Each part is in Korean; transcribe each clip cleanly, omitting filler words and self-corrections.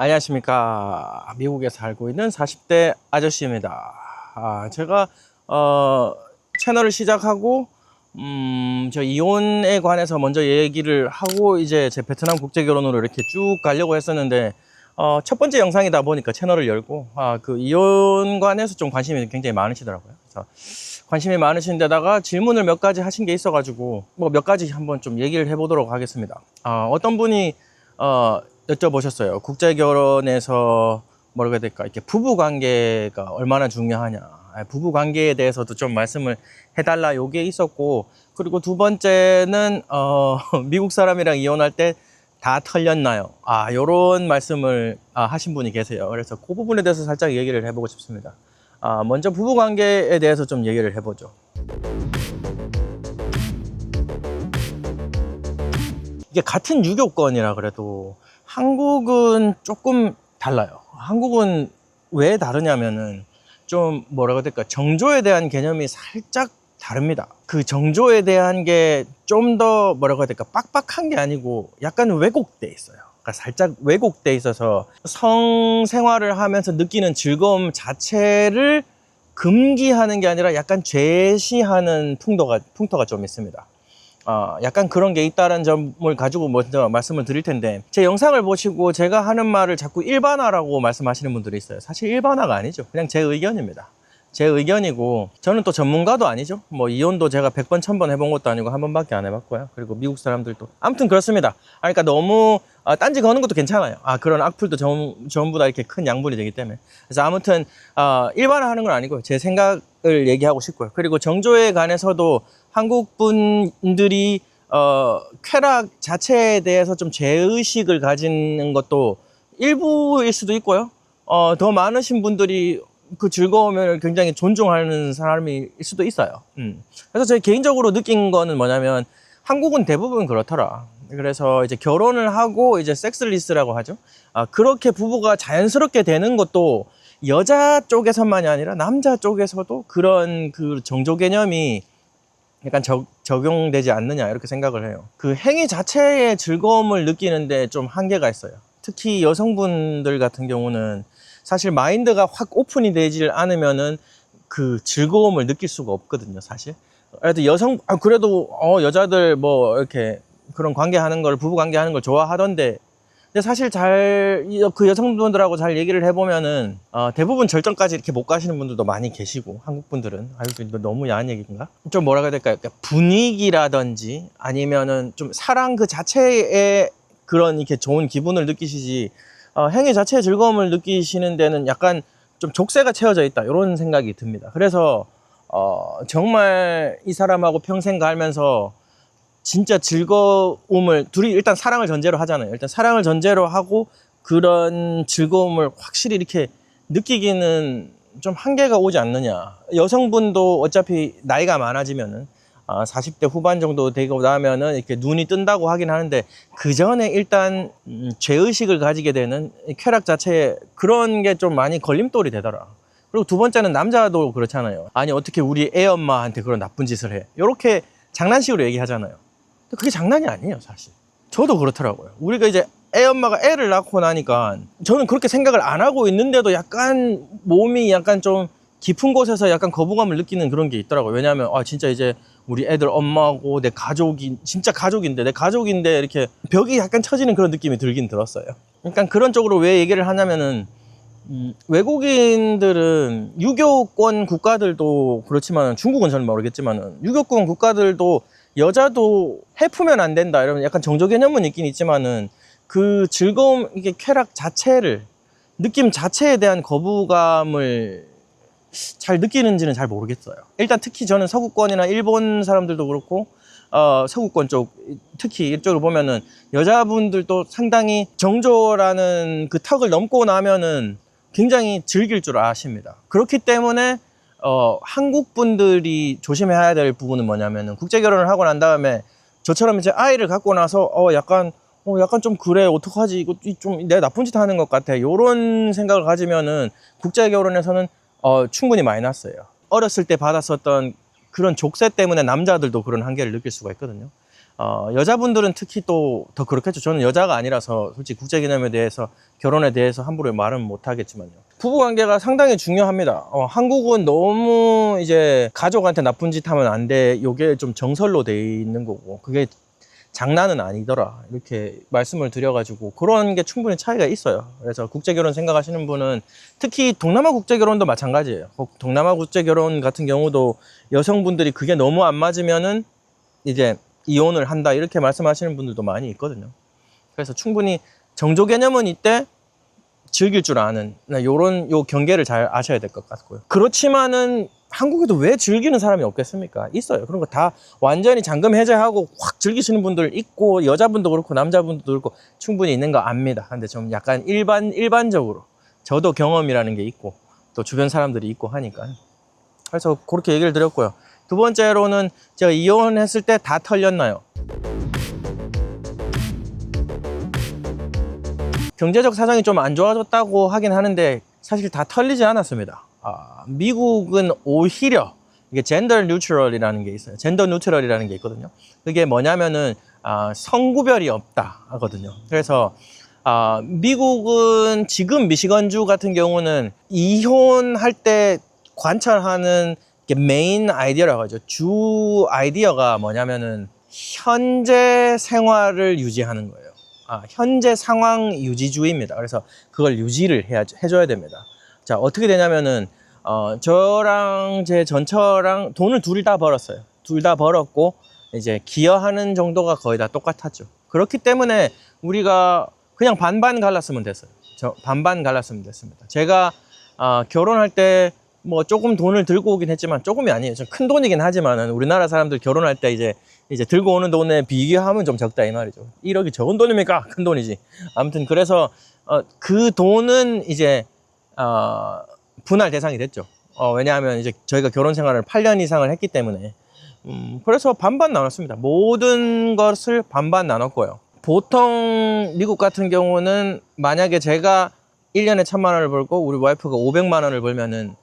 안녕하십니까. 미국에 살고 있는 40대 아저씨입니다. 제가 채널을 시작하고 저 이혼에 관해서 먼저 얘기를 하고 이제 제 베트남 국제 결혼으로 이렇게 쭉 가려고 했었는데 첫 번째 영상이다 보니까 채널을 열고 그 이혼 관해서 좀 관심이 굉장히 많으시더라고요. 그래서 관심이 많으신 데다가 질문을 몇 가지 하신 게 있어가지고 뭐 몇 가지 한번 좀 얘기를 해보도록 하겠습니다. 어떤 분이 여쭤보셨어요. 국제 결혼에서 뭐라고 해야 될까? 이렇게 부부 관계가 얼마나 중요하냐. 부부 관계에 대해서도 좀 말씀을 해달라 요게 있었고, 그리고 두 번째는 미국 사람이랑 이혼할 때 다 털렸나요? 요런 말씀을 하신 분이 계세요. 그래서 그 부분에 대해서 살짝 얘기를 해보고 싶습니다. 먼저 부부 관계에 대해서 좀 얘기를 해보죠. 이게 같은 유교권이라 그래도 한국은 조금 달라요. 한국은 왜 다르냐면은 좀 뭐라고 해야 될까, 정조에 대한 개념이 살짝 다릅니다. 그 정조에 대한 게 좀 더 뭐라고 해야 될까, 빡빡한 게 아니고 약간 왜곡돼 있어요. 그러니까 살짝 왜곡돼 있어서 성생활을 하면서 느끼는 즐거움 자체를 금기하는 게 아니라 약간 죄시하는 풍토가 좀 있습니다. 약간 그런 게 있다는 점을 가지고 먼저 말씀을 드릴 텐데, 제 영상을 보시고 제가 하는 말을 자꾸 일반화라고 말씀하시는 분들이 있어요. 사실 일반화가 아니죠. 그냥 제 의견입니다. 제 의견이고, 저는 또 전문가도 아니죠. 뭐 이혼도 제가 100번 1000번 해본 것도 아니고 한 번밖에 안 해봤고요. 그리고 미국 사람들도 아무튼 그렇습니다. 그러니까 너무 딴지 거는 것도 괜찮아요. 그런 악플도 전부 다 이렇게 큰 양분이 되기 때문에. 그래서 아무튼 일반화하는 건 아니고요. 제 생각을 얘기하고 싶고요. 그리고 정조에 관해서도 한국 분들이 쾌락 자체에 대해서 좀 죄의식을 가지는 것도 일부일 수도 있고요. 더 많으신 분들이 그 즐거움을 굉장히 존중하는 사람일 수도 있어요. 그래서 제 개인적으로 느낀 거는 뭐냐면, 한국은 대부분 그렇더라. 그래서 이제 결혼을 하고 이제 섹스리스라고 하죠. 그렇게 부부가 자연스럽게 되는 것도 여자 쪽에서만이 아니라 남자 쪽에서도 그런 그 정조 개념이 약간 적용되지 않느냐, 이렇게 생각을 해요. 그 행위 자체의 즐거움을 느끼는데 좀 한계가 있어요. 특히 여성분들 같은 경우는 사실 마인드가 확 오픈이 되질 않으면은 그 즐거움을 느낄 수가 없거든요, 사실. 그래도 여자들 뭐 이렇게 그런 관계하는 걸, 부부 관계하는 걸 좋아하던데, 근데 사실 그 여성분들하고 잘 얘기를 해보면은 대부분 절정까지 이렇게 못 가시는 분들도 많이 계시고, 한국 분들은 이거 너무 야한 얘기인가? 좀 뭐라고 해야 될까요? 그러니까 분위기라든지 아니면은 좀 사랑 그 자체에 그런 이렇게 좋은 기분을 느끼시지, 행위 자체의 즐거움을 느끼시는 데는 약간 좀 족쇄가 채워져 있다, 이런 생각이 듭니다. 그래서 정말 이 사람하고 평생 살면서 진짜 즐거움을, 둘이 일단 사랑을 전제로 하잖아요. 일단 사랑을 전제로 하고 그런 즐거움을 확실히 이렇게 느끼기는 좀 한계가 오지 않느냐. 여성분도 어차피 나이가 많아지면은 40대 후반 정도 되고 나면은 이렇게 눈이 뜬다고 하긴 하는데, 그 전에 일단 죄의식을 가지게 되는 쾌락 자체에 그런 게 좀 많이 걸림돌이 되더라. 그리고 두 번째는 남자도 그렇잖아요. 아니 어떻게 우리 애 엄마한테 그런 나쁜 짓을 해, 이렇게 장난식으로 얘기하잖아요. 근데 그게 장난이 아니에요, 사실. 저도 그렇더라고요. 우리가 이제 애 엄마가 애를 낳고 나니까 저는 그렇게 생각을 안 하고 있는데도 약간 몸이 약간 좀 깊은 곳에서 약간 거부감을 느끼는 그런 게 있더라고요. 왜냐하면 진짜 이제 우리 애들 엄마고 내 가족이 진짜 가족인데, 내 가족인데 이렇게 벽이 약간 쳐지는 그런 느낌이 들긴 들었어요. 그러니까 그런 쪽으로 왜 얘기를 하냐면은, 외국인들은 유교권 국가들도 그렇지만, 중국은 잘 모르겠지만 유교권 국가들도 여자도 해프면 안 된다 이러면 약간 정조 개념은 있긴 있지만은, 그 즐거움, 이게 쾌락 자체를, 느낌 자체에 대한 거부감을 잘 느끼는지는 잘 모르겠어요. 일단 특히 저는 서구권이나 일본 사람들도 그렇고 서구권 쪽, 특히 이쪽으로 보면은 여자분들도 상당히 정조라는 그 턱을 넘고 나면은 굉장히 즐길 줄 아십니다. 그렇기 때문에 한국 분들이 조심해야 될 부분은 뭐냐면은, 국제 결혼을 하고 난 다음에 저처럼 이제 아이를 갖고 나서 약간 좀 그래, 어떡하지, 이거 좀 내 나쁜 짓 하는 것 같아, 요런 생각을 가지면은 국제 결혼에서는 충분히 마이너스예요. 어렸을 때 받았었던 그런 족쇄 때문에 남자들도 그런 한계를 느낄 수가 있거든요. 여자분들은 특히 또 더 그렇겠죠. 저는 여자가 아니라서 솔직히 국제 개념에 대해서, 결혼에 대해서 함부로 말은 못 하겠지만요. 부부 관계가 상당히 중요합니다. 한국은 너무 이제 가족한테 나쁜 짓 하면 안 돼. 요게 좀 정설로 돼 있는 거고, 그게 장난은 아니더라, 이렇게 말씀을 드려가지고 그런 게 충분히 차이가 있어요. 그래서 국제결혼 생각하시는 분은, 특히 동남아 국제결혼도 마찬가지예요. 동남아 국제결혼 같은 경우도 여성분들이 그게 너무 안 맞으면은 이제 이혼을 한다, 이렇게 말씀하시는 분들도 많이 있거든요. 그래서 충분히 정조 개념은 이때 즐길 줄 아는 요런 경계를 잘 아셔야 될 것 같고요. 그렇지만은 한국에도 왜 즐기는 사람이 없겠습니까? 있어요. 그런 거 다 완전히 잠금 해제하고 확 즐기시는 분들 있고, 여자분도 그렇고 남자분도 그렇고 충분히 있는 거 압니다. 근데 좀 약간 일반적으로 저도 경험이라는 게 있고 또 주변 사람들이 있고 하니까, 그래서 그렇게 얘기를 드렸고요. 두 번째로는, 제가 이혼했을 때 다 털렸나요? 경제적 사정이 좀 안 좋아졌다고 하긴 하는데 사실 다 털리지 않았습니다. 미국은 오히려 이게 젠더 뉴트럴이라는 게 있어요. 젠더 뉴트럴이라는 게 있거든요. 그게 뭐냐면은 성구별이 없다 하거든요. 그래서 미국은 지금 미시건주 같은 경우는 이혼할 때 관찰하는 게 메인 아이디어라고 하죠. 주 아이디어가 뭐냐면은 현재 생활을 유지하는 거예요. 현재 상황 유지주의입니다. 그래서 그걸 유지를 해줘야 됩니다. 자, 어떻게 되냐면은, 저랑 제 전처랑 돈을 둘 다 벌었어요. 둘 다 벌었고, 이제 기여하는 정도가 거의 다 똑같았죠. 그렇기 때문에 우리가 그냥 반반 갈랐으면 됐어요. 반반 갈랐으면 됐습니다. 제가, 결혼할 때 뭐 조금 돈을 들고 오긴 했지만, 조금이 아니에요. 좀 큰 돈이긴 하지만은, 우리나라 사람들 결혼할 때 이제 들고 오는 돈에 비교하면 좀 적다 이 말이죠. 1억이 적은 돈입니까? 큰 돈이지. 아무튼 그래서 그 돈은 이제 분할 대상이 됐죠. 왜냐하면 이제 저희가 결혼 생활을 8년 이상을 했기 때문에. 그래서 반반 나눴습니다. 모든 것을 반반 나눴고요. 보통 미국 같은 경우는 만약에 제가 1년에 1,000만 원을 벌고 우리 와이프가 500만 원을 벌면은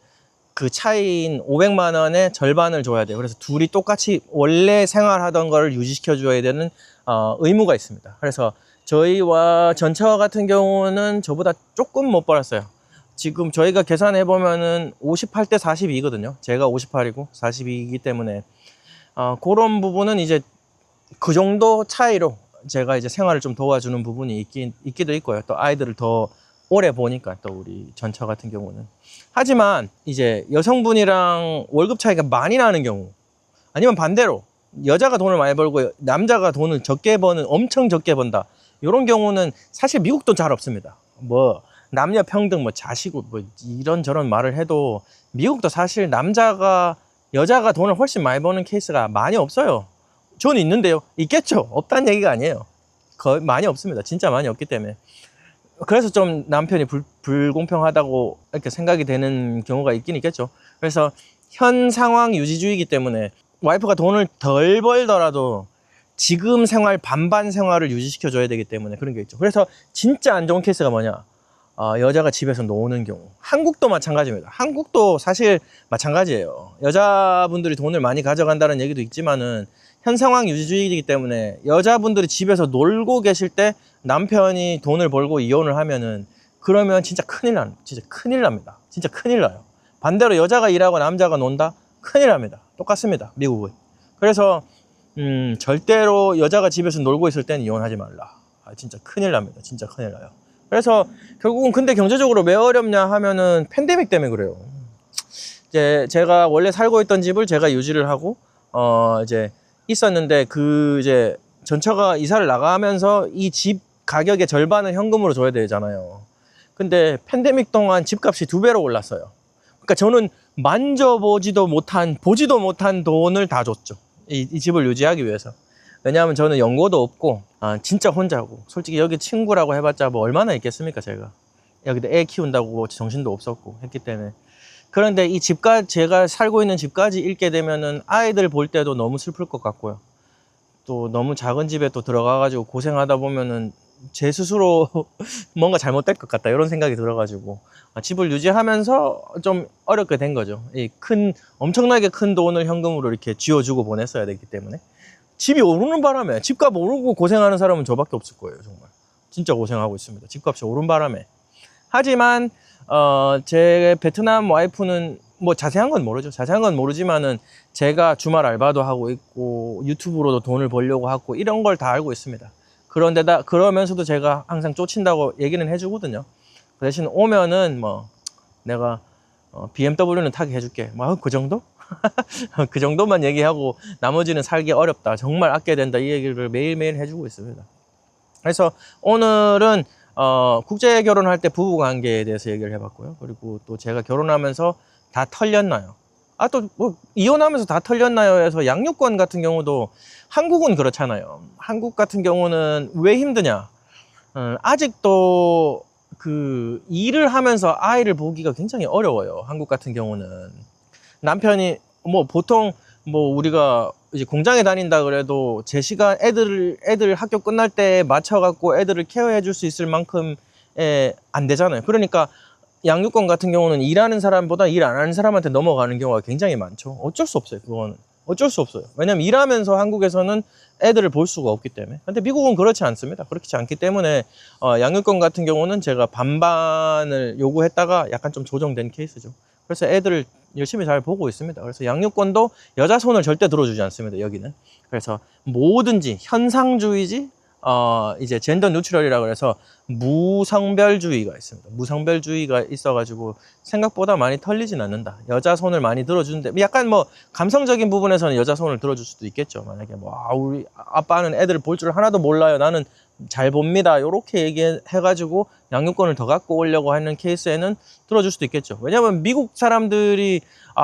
그 차이인 500만 원의 절반을 줘야 돼요. 그래서 둘이 똑같이 원래 생활하던 거를 유지시켜 줘야 되는 의무가 있습니다. 그래서 저희와 전처 같은 경우는 저보다 조금 못 벌었어요. 지금 저희가 계산해 보면은 58대 42거든요. 제가 58이고 42이기 때문에 그런 부분은 이제 그 정도 차이로 제가 이제 생활을 좀 도와주는 부분이 있기도 있고요. 또 아이들을 더 오래 보니까, 또 우리 전처 같은 경우는. 하지만 이제 여성분이랑 월급 차이가 많이 나는 경우, 아니면 반대로 여자가 돈을 많이 벌고 남자가 돈을 적게 버는, 엄청 적게 번다, 이런 경우는 사실 미국도 잘 없습니다. 뭐 남녀 평등, 뭐 자시고 뭐 이런저런 말을 해도 미국도 사실 여자가 돈을 훨씬 많이 버는 케이스가 많이 없어요. 저는 있는데요. 있겠죠. 없다는 얘기가 아니에요. 거의 많이 없습니다. 진짜 많이 없기 때문에. 그래서 좀 남편이 불공평하다고 이렇게 생각이 되는 경우가 있긴 있겠죠. 그래서 현 상황 유지주의이기 때문에 와이프가 돈을 덜 벌더라도 지금 생활, 반반 생활을 유지시켜 줘야 되기 때문에 그런 게 있죠. 그래서 진짜 안 좋은 케이스가 뭐냐, 여자가 집에서 노는 경우. 한국도 마찬가지입니다. 한국도 사실 마찬가지예요. 여자분들이 돈을 많이 가져간다는 얘기도 있지만은 현 상황 유지주의이기 때문에 여자분들이 집에서 놀고 계실 때 남편이 돈을 벌고 이혼을 하면은, 그러면 진짜 큰일 납니다. 진짜 큰일 납니다. 진짜 큰일 나요. 반대로 여자가 일하고 남자가 논다? 큰일 납니다. 똑같습니다. 미국은. 그래서 절대로 여자가 집에서 놀고 있을 때는 이혼하지 말라. 진짜 큰일 납니다. 진짜 큰일 나요. 그래서 결국은, 근데 경제적으로 왜 어렵냐 하면은 팬데믹 때문에 그래요. 이제 제가 원래 살고 있던 집을 제가 유지를 하고 이제 있었는데, 이제 전처가 이사를 나가면서 이 집 가격의 절반을 현금으로 줘야 되잖아요. 근데 팬데믹 동안 집값이 2배로 올랐어요. 그러니까 저는 만져보지도 못한, 보지도 못한 돈을 다 줬죠. 이 집을 유지하기 위해서. 왜냐하면 저는 연고도 없고, 진짜 혼자고, 솔직히 여기 친구라고 해봤자 뭐 얼마나 있겠습니까, 제가. 여기도 애 키운다고 정신도 없었고 했기 때문에. 그런데 이 집까지, 제가 살고 있는 집까지 잃게 되면은 아이들 볼 때도 너무 슬플 것 같고요. 또 너무 작은 집에 또 들어가가지고 고생하다 보면은 제 스스로 뭔가 잘못될 것 같다, 이런 생각이 들어가지고 집을 유지하면서 좀 어렵게 된 거죠. 엄청나게 큰 돈을 현금으로 이렇게 쥐어주고 보냈어야 되기 때문에. 집이 오르는 바람에, 집값 오르고 고생하는 사람은 저밖에 없을 거예요, 정말. 진짜 고생하고 있습니다. 집값이 오른 바람에. 하지만 제 베트남 와이프는 뭐 자세한 건 모르죠. 자세한 건 모르지만은 제가 주말 알바도 하고 있고 유튜브로도 돈을 벌려고 하고 이런 걸 다 알고 있습니다. 그런데다 그러면서도 제가 항상 쫓친다고 얘기는 해주거든요. 그 대신 오면은 뭐 내가 BMW는 타게 해줄게. 뭐 그 정도? 그 정도만 얘기하고 나머지는 살기 어렵다. 정말 아껴야 된다. 이 얘기를 매일매일 해주고 있습니다. 그래서 오늘은 국제 결혼할 때 부부 관계에 대해서 얘기를 해봤고요. 그리고 또 제가 결혼하면서 다 털렸나요? 또 뭐 이혼하면서 다 털렸나요? 해서 양육권 같은 경우도 한국은 그렇잖아요. 한국 같은 경우는 왜 힘드냐? 아직도 그 일을 하면서 아이를 보기가 굉장히 어려워요. 한국 같은 경우는 남편이 뭐 보통 뭐 우리가 이제 공장에 다닌다 그래도 제 시간 애들 학교 끝날 때 맞춰갖고 애들을 케어해 줄 수 있을 만큼의 안 되잖아요. 그러니까 양육권 같은 경우는 일하는 사람보다 일 안 하는 사람한테 넘어가는 경우가 굉장히 많죠. 어쩔 수 없어요. 그거는 어쩔 수 없어요. 왜냐면 일하면서 한국에서는 애들을 볼 수가 없기 때문에. 근데 미국은 그렇지 않습니다. 그렇지 않기 때문에 양육권 같은 경우는 제가 반반을 요구했다가 약간 좀 조정된 케이스죠. 그래서 애들을 열심히 잘 보고 있습니다. 그래서 양육권도 여자 손을 절대 들어주지 않습니다. 여기는. 그래서 뭐든지 현상주의지 이제 젠더 뉴트럴이라 그래서 무성별주의가 있습니다. 무성별주의가 있어가지고 생각보다 많이 털리진 않는다. 여자 손을 많이 들어주는데 약간 뭐 감성적인 부분에서는 여자 손을 들어줄 수도 있겠죠. 만약에 뭐 우리 아빠는 애들을 볼 줄 하나도 몰라요. 나는 잘 봅니다. 요렇게 얘기해가지고 양육권을 더 갖고 오려고 하는 케이스에는 들어줄 수도 있겠죠. 왜냐면 미국 사람들이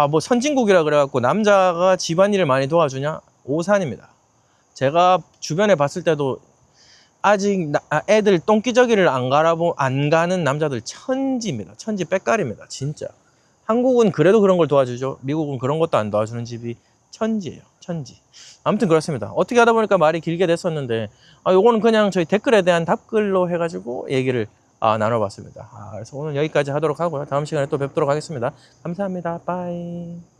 뭐 선진국이라 그래갖고 남자가 집안일을 많이 도와주냐? 오산입니다. 제가 주변에 봤을 때도 아직 애들 똥기저귀를 안 가는 남자들 천지입니다. 천지 빽깔입니다. 진짜. 한국은 그래도 그런 걸 도와주죠. 미국은 그런 것도 안 도와주는 집이 천지예요. 천지. 아무튼 그렇습니다. 어떻게 하다 보니까 말이 길게 됐었는데 요거는 그냥 저희 댓글에 대한 답글로 해가지고 얘기를 나눠봤습니다. 그래서 오늘 여기까지 하도록 하고요. 다음 시간에 또 뵙도록 하겠습니다. 감사합니다. 빠이.